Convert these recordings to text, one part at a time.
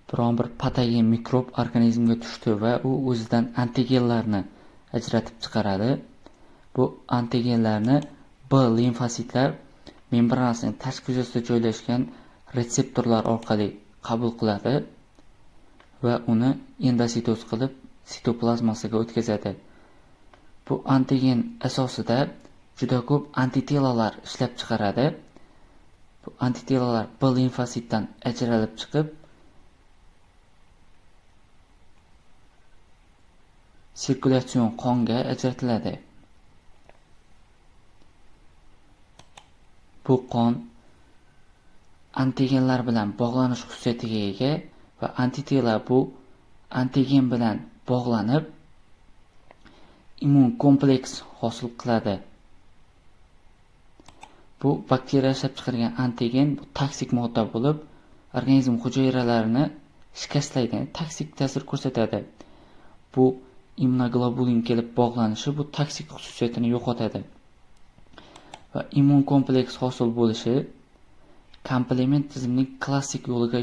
biron bir patogen mikrob organizmga tushdi va u o'zidan antigenlarni ajratib chiqaradi. Bu antigenlarni B limfositlar membranasining tashqi yuzasida joylashgan retseptorlar orqali qabul qiladi va uni endositoz qilib sitoplazmasiga o'tkazadi. Bu antigen asosida juda ko'p antitelalar ishlab chiqaradi. Bu antitelalar B limfositdan ajralib chiqib sirkulyatsion qonga ajratiladi. Bu qon antigenlar bilan bog'lanish xususiyatiga ega va antitela bu antigen bilan bog'lanib immun kompleks hosil qiladi. Bu bakteriya ishlab chiqargan antigen bu toksik modda bo'lib, organizm hujayralarini shikastlaydi, toksik ta'sir ko'rsatadi. Bu immunoglobulin kelib bog'lanishi bu toksik xususiyatini yo'qotadi. Va immun kompleks hosil bo'lishi komplement tizimining klassik yo'liga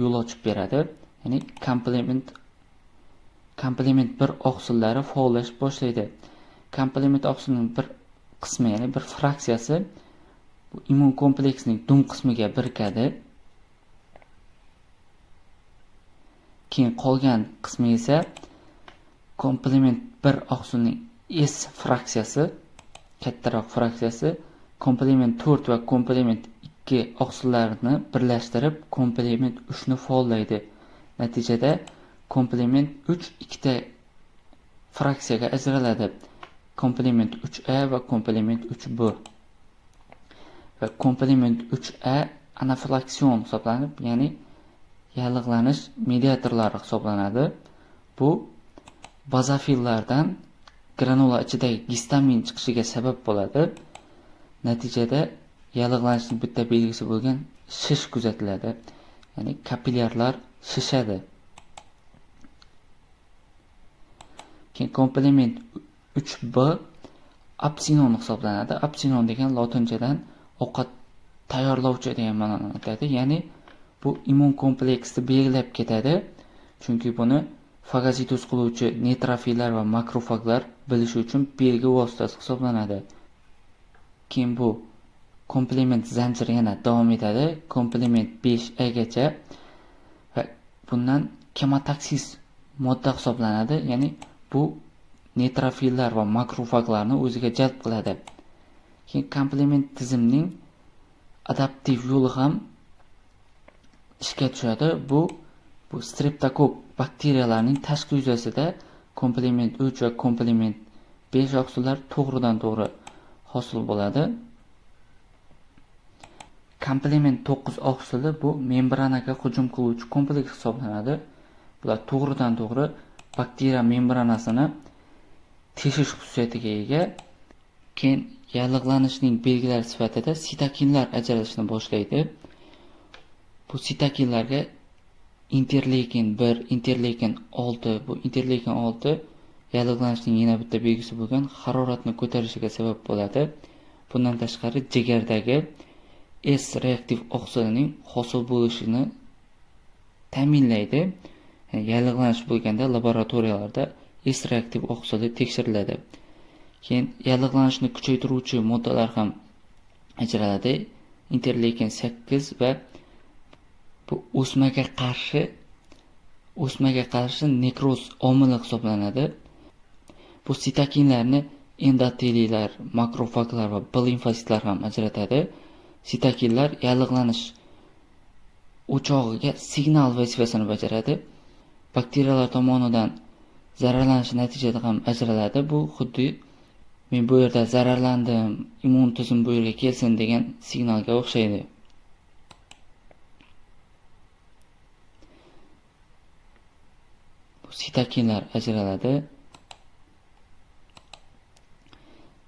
yo'l ochib beradi. Ya'ni komplement bir oqsillari faollash boshlaydi. Komplement oqsilining bir qismi, ya'ni bir fraksiyasi bu immun kompleksning dum qismiga birikadi. Keyin qolgan qismi esa komplement bir oqsilning S fraksiyasi, kattaroq fraksiyasi komplement 4 va komplement 2 oqsillarini birlashtirib komplement 3 ni faollaydi. Natijada komplement 3 ikkita fraksiyaga ajraladi. Komplement 3A va komplement 3B. Va komplement 3A anafilaksion hisoblanib, ya'ni yallig'lanish mediatorlari hisoblanadi. Bu bazofillardan granula ichidagi gistamin chiqishiga sabab bo'ladi. Natijada yallig'lanishning bitta belgisi bo'lgan shish kuzatiladi. Ya'ni kapilyarlar shishadi. Keyin komplement 3B apsinon hisoblanadi. Apsinon degan lotinchadan ovqat tayyorlovchi degan ma'noni anglatadi. Ya'ni bu immun kompleksni belgilab ketadi. Chunki buni fagositoz qiluvchi neytrofillar va makrofaglar bilishi uchun belgi vositasi hisoblanadi. Keyin bu komplement zanjiri yana davom etadi. Komplement 5A gacha va bundan kemotaksis modda hisoblanadi. Ya'ni bu neytrofillar va makrofaglarni o'ziga jalb qiladi. Keyin komplement tizimining adaptiv yo'li ham ishga tushadi. Bu streptokok bakteriyalarning tashqi yuzasida komplement 3 va komplement 5 oqsillar to'g'ridan to'g'ri hosil bo'ladi. Komplement 9 oqsili bu membranaga hujum qiluvchi kompleks hisoblanadi. Bular to'g'ridan to'g'ri bakteriya membranasini teshish xususiyatiga ega. Keyin yallig'lanishning belgilari sifatida sitokinlar ajralishni boshlaydi. Bu sitokinlarga interleykin 1, interleykin 6, bu interleykin 6 yallig'lanishning yana bitta belgisi bo'lgan haroratni ko'tarishiga sabab bo'ladi. Bundan tashqari jigardagi S reaktiv oqsilining hosil bo'lishini ta'minlaydi. Yallig'lanish bo'lganda laboratoriyalarda S reaktiv oqsili tekshiriladi. Keyin yallig'lanishni kuchaytiruvchi moddalar ham ajraladi. Interleykin 8 va bu o'smaga qarshi nekroz omili hisoblanadi. Bu sitokinlarni endoteliyalar, makrofaglar va B limfositlar ham ajratadi. Sitokinlar yallig'lanish o'chog'iga signal vazifasini bajaradi. Bakteriyalar tomonidan zararlanish natijasida ham ajraladi. Bu xuddi men bu yerda zararlandim, immun tizim bu yerga kelsin degan signalga o'xshaydi. Sitokinlar ajraladi.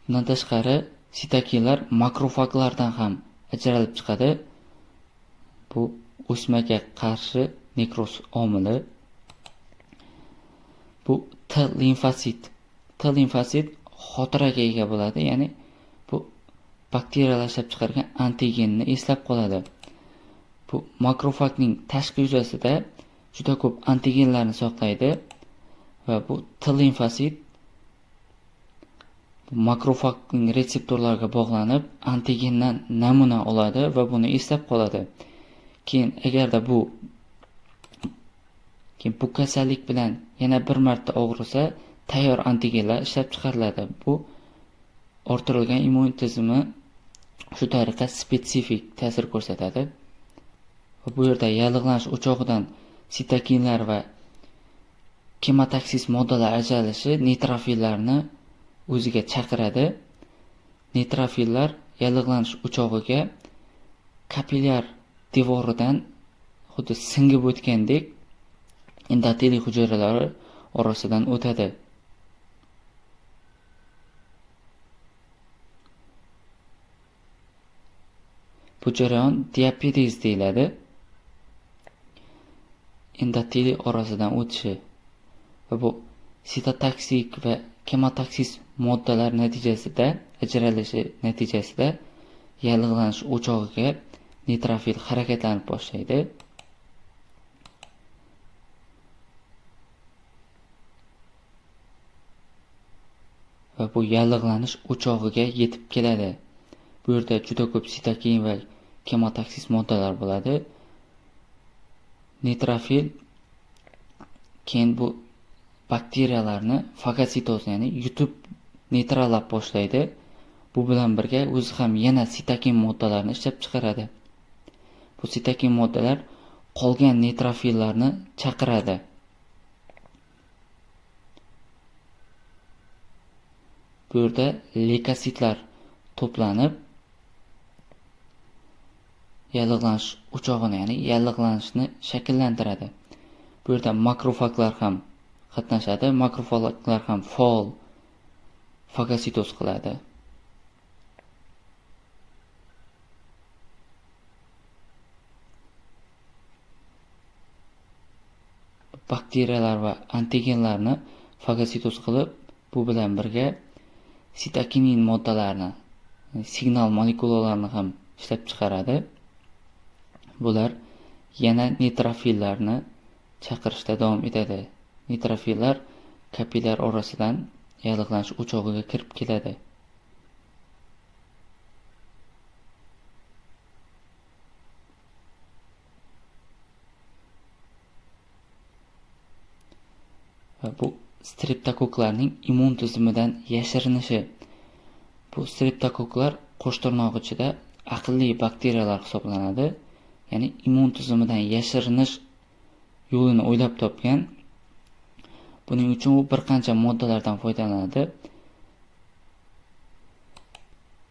Bundan tashqari sitokinlar makrofaglardan ham ajralib chiqadi. Bu o'smaga qarshi nekroz omili. Bu T limfosit. T limfosit xotiraga ega bo'ladi, ya'ni bu bakteriyalar ishlab chiqargan antigenni eslab qoladi. Bu makrofagning tashqi yuzasida juda ko'p antigenlarni saqlaydi va bu T limfosit makrofagning retseptorlariga bog'lanib, antigendan namuna oladi va buni eslab qoladi. Keyin agarda bu kasallik bilan yana bir marta og'risa, tayyor antigenlar ishlab chiqariladi. Bu orttirilgan immun tizimi shu tariqa spetsifik ta'sir ko'rsatadi. Va bu yerda yallig'lanish o'chog'idan sitokinlar va kemotaksis moddalar ajralishi neytrofillarni o'ziga chaqiradi. Neytrofillar yallig'lanish o'chog'iga kapillyar devoridan xuddi singib o'tgandek endoteliy hujayralar orasidan o'tadi. Bu jarayon diapedez deyiladi. Endoteliy orasidan o'tishi va bu sitotoksik va kemotaksis moddalar natijasida ajralishi natijasida yallig'lanish o'chog'iga neytrofil harakatlanib boshlaydi. Va bu yallig'lanish o'chog'iga yetib keladi. Bu yerda juda ko'p sitokin va kemotaksis moddalar bo'ladi. Neytrofil keyin bu bakteriyalarni fagositoz, ya'ni yutib neytrallab boshlaydi. Bu bilan birga o'zi ham yana sitokin moddalarini ishlab chiqaradi. Bu sitokin moddalar qolgan neytrofillarni chaqiradi. Bu yerda leykositlar to'planib yallig'lanish o'chog'ini, ya'ni yallig'lanishni shakllantiradi. Bu yerda makrofaglar ham qatnashadi. Makrofaglar ham faol fagositoz qiladi. Bakteriyalar va antigenlarni fagositoz qilib, bu bilan birga sitokinin moddalarini, signal molekulalarini ham ishlab chiqaradi. Bular yana neytrofillarni chaqirishda davom etadi. Neytrofillar kapillyar orasidan yallig'lanish o'chog'iga kirib keladi. Va bu streptokoklarning immun tizimidan yashirinishi. Bu streptokoklar qo'shtirnoq ichida aqlli bakteriyalar hisoblanadi. Ya'ni immun tizimidan yashirinish yo'lini o'ylab topgan. Buning uchun u bir qancha moddalardan foydalanadi.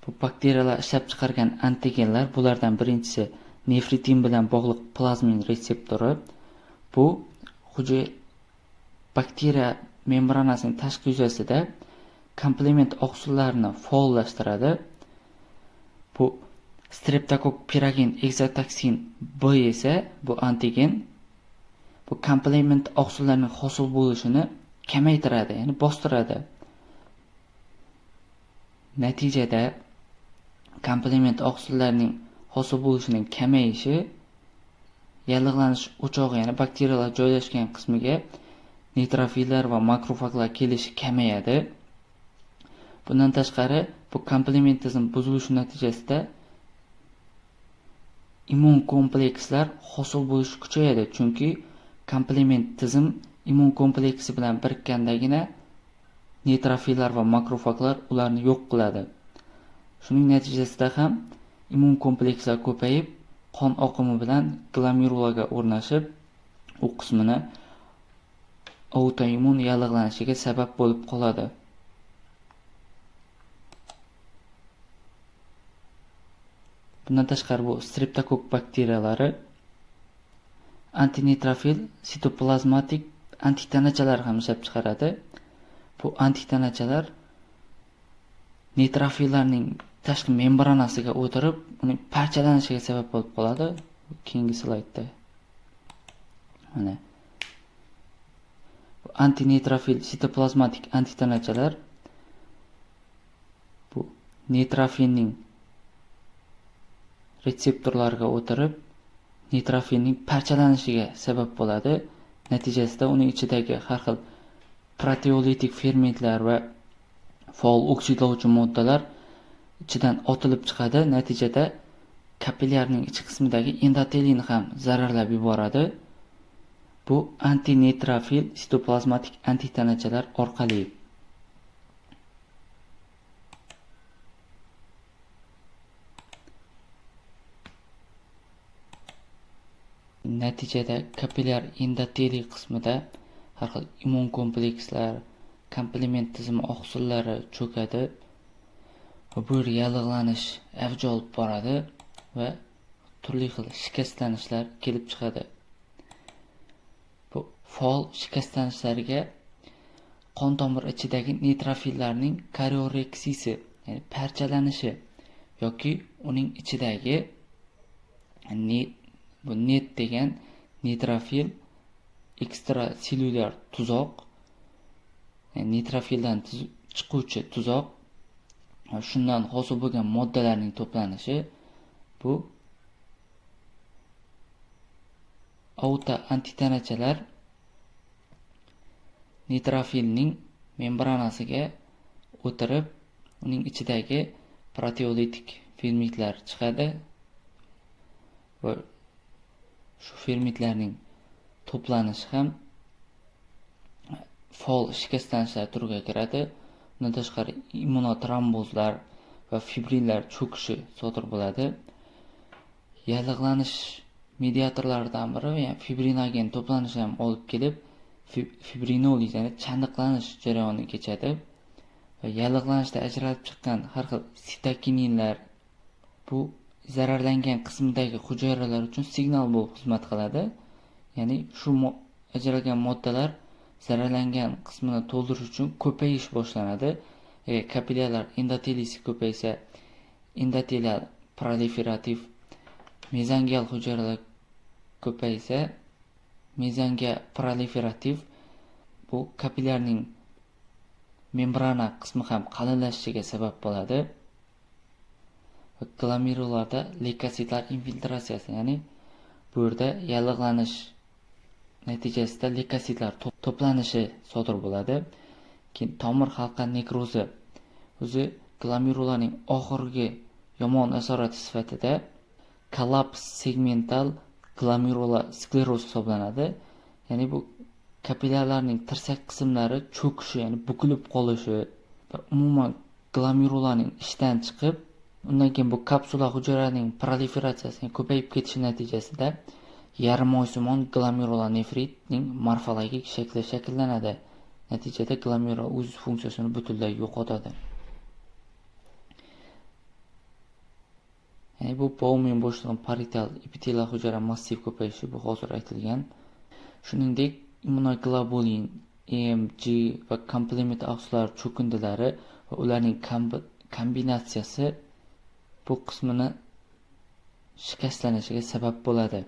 Bu bakteriyalar ishlab chiqargan antigenlar, bulardan birinchisi nefritin bilan bog'liq plazmin retseptori. Bu bakteriya membranasining tashqi yuzasida komplement oqsillarini faollashtiradi. Bu streptokok piragen ekzotoksin B esa bu antigen bu komplement oqsillarning hosil bo'lishini kamaytiradi, ya'ni bostiradi. Natijada komplement oqsillarning hosil bo'lishining kamayishi yallig'lanish o'chog'i, ya'ni bakteriyalar joylashgan qismiga neytrofillar va makrofaglar kelishi kamayadi. Bundan tashqari, bu komplement tizim buzilishi natijasida immun komplekslar hosil bo'lishi kuchayadi, chunki komplement tizim immun kompleksi bilan birikgandagina neytrofillar va makrofaglar ularni yo'q qiladi. Shuning natijasida ham immun komplekslar ko'payib, qon oqimi bilan glomerulaga o'rnashib, u qismini autoimmun yallig'lanishiga sabab bo'lib qoladi. Bundan tashqari bu streptokok bakteriyalari antineytrofil sitoplazmatik antitanachalar ham ishlab chiqaradi. Bu antitanachalar neytrofillarning tashqi membranasiga o'tirib, uning parchalanishiga sabab bo'lib qoladi. Keyingi slaydda. Mana bu antineytrofil sitoplazmatik antitanachalar bu neytrofilning retseptorlariga o'tirib, neytrofilning parchalanishiga sabab bo'ladi. Natijasida uning ichidagi har xil proteolitik fermentlar va faol oksidlovchi moddalar ichidan otilib chiqadi. Natijada kapillyarning ichki qismidagi endotelini ham zararlab yuboradi. Bu antineytrofil sitoplazmatik antitanachalar orqali. Natijada kapillyar endoteliy qismida har xil immun komplekslar, komplement tizimi oqsillari cho'kadi va bu yallig'lanish avj olib boradi va turli xil shikastlanishlar kelib chiqadi. Bu faol shikastlanishlarga qon tomir ichidagi neytrofillarning karioreksisi, ya'ni parchalanishi yoki uning ichidagi bu net degan neytrofil ekstrasellyulyar tuzoq, neytrofildan chiquvchi tuzoq, shundan hosil bo'lgan moddalarning to'planishi, bu auto antitanachalar neytrofilning membranasiga o'tirib, uning ichidagi proteolitik fermentlar chiqadi va shu fermentlarning to'planishi ham faol shikastlanishlar turiga kiradi. Bundan tashqari immunotrombozlar va fibrinlar cho'kishi sodir bo'ladi. Yallig'lanish mediatorlaridan biri, ya'ni fibrinogen to'planishi ham olib kelib, fibrinoliz, ya'ni chandiqlanish jarayoni kechadi. Va yallig'lanishda ajralib chiqqan har xil sitokininlar bu zararlangan qismidagi hujayralar uchun signal bo'lib xizmat qiladi. Ya'ni shu ajralgan moddalar zararlangan qismini to'ldirish uchun ko'payish boshlanadi. Kapillyarlar endoteliysi ko'paysa, endotelial proliferativ mezangial hujayralar ko'paysa, mezanga proliferativ bu kapillyarning membrana qismi ham qalinlashishiga sabab bo'ladi. Glomerularda leykositlar infiltratsiyasi, ya'ni bu yerda yallig'lanish natijasida leykositlar to'planishi sodir bo'ladi. Keyin tomir halqa nekrozi o'zi glomerulaning oxirgi yomon asorati sifatida kollaps segmental glomerular skleroz hisoblanadi. Ya'ni bu kapillyarlarning tirsak qismlari cho'kishi, ya'ni bukilib qolishi va umuman glomerulaning ishdan chiqib, undan keyin bu kapsula hujayraning proliferatsiyasining ko'payib ketishi natijasida yarmoysimon glomerulonefritning morfologik shakli shakllanadi. Natijada glomerula o'z funksiyasini butunlay yo'qotadi. Ya'ni bu Bowman bo'shlig'i parital epitelial hujayra massiv ko'payishi, bu hozir aytilgan. Shuningdek, immunoglobulin, EMG va komplement oqsillar cho'kindilari va ularning kombinatsiyasi bu qismini shikastlanishiga sabab bo'ladi.